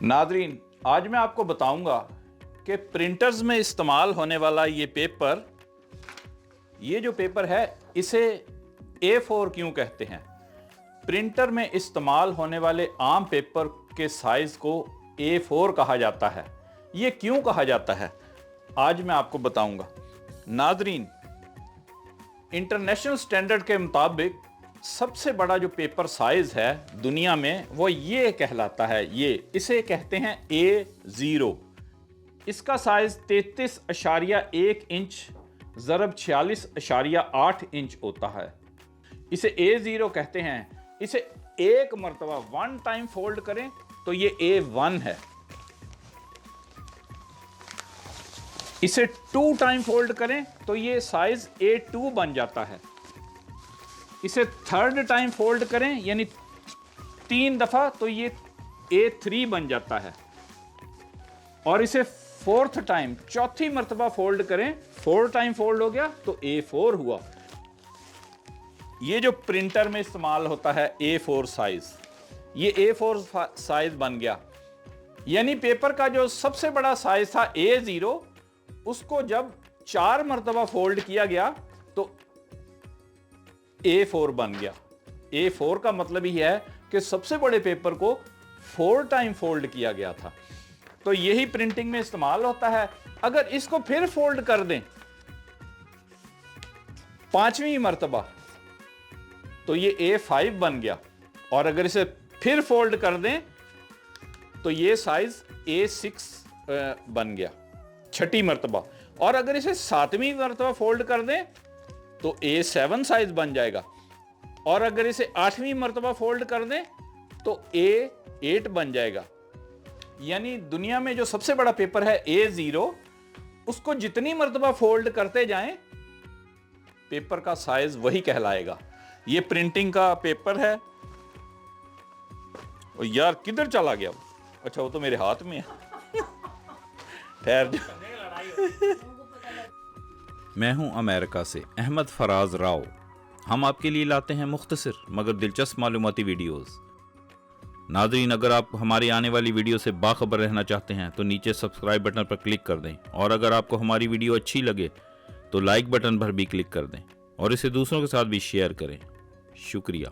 Nadreen, आज मैं आपको बताऊंगा कि प्रिंटर्स में इस्तेमाल होने वाला ये जो पेपर है इसे A4 क्यों कहते हैं। प्रिंटर में इस्तेमाल होने वाले आम पेपर के साइज को A4 कहा जाता है। ये क्यों कहा जाता है आज मैं आपको बताऊंगा। नादरीन, इंटरनेशनल स्टैंडर्ड के मुताबिक सबसे बड़ा जो पेपर साइज है दुनिया में वो ये कहलाता है, इसे कहते हैं A0। इसका साइज 33.1 इंच ज़रब 46.8 इंच होता है। इसे A0 कहते हैं। इसे एक मरतबा वन टाइम फोल्ड करें तो ये A1 है। इसे 2 टाइम फोल्ड करें तो ये साइज A2 बन जाता है। इसे 3rd टाइम फोल्ड करें यानी 3 दफा तो ये A3 बन जाता है। और इसे 4th टाइम, चौथी मरतबा फोल्ड करें, 4 टाइम फोल्ड हो गया तो A4 हुआ। ये जो प्रिंटर में इस्तेमाल होता है A4 साइज, ये A4 साइज बन गया। यानी पेपर का जो सबसे बड़ा साइज था A0, उसको जब 4 मरतबा फोल्ड किया गया तो A4 बन गया। A4 का मतलब ही है कि सबसे बड़े पेपर को 4 टाइम फोल्ड किया गया था। तो यही प्रिंटिंग में इस्तेमाल होता है। अगर इसको फिर फोल्ड कर दें 5वीं मरतबा तो ये A5 बन गया। और अगर इसे फिर फोल्ड कर दें तो ये साइज A6 बन गया 6ठी मरतबा। और अगर इसे 7वीं मरतबा फोल्ड कर दें तो A7 साइज बन जाएगा। और अगर इसे 8वीं मरतबा फोल्ड कर दें तो A8 बन जाएगा। यानी दुनिया में जो सबसे बड़ा पेपर है A0, उसको जितनी मरतबा फोल्ड करते जाएं पेपर का साइज वही कहलाएगा। ये प्रिंटिंग का पेपर है। और यार किधर चला गया? अच्छा, वो तो मेरे हाथ में है। ठहर जा। मैं हूं अमेरिका से अहमद फराज राव। हम आपके लिए लाते हैं मुख्तसर मगर दिलचस्प मालूमाती वीडियोस। नाज़रीन, अगर आप हमारी आने वाली वीडियो से बाखबर रहना चाहते हैं तो नीचे सब्सक्राइब बटन पर क्लिक कर दें। और अगर आपको हमारी वीडियो अच्छी लगे तो लाइक बटन पर भी क्लिक कर दें और इसे दूसरों के साथ भी शेयर करें। शुक्रिया।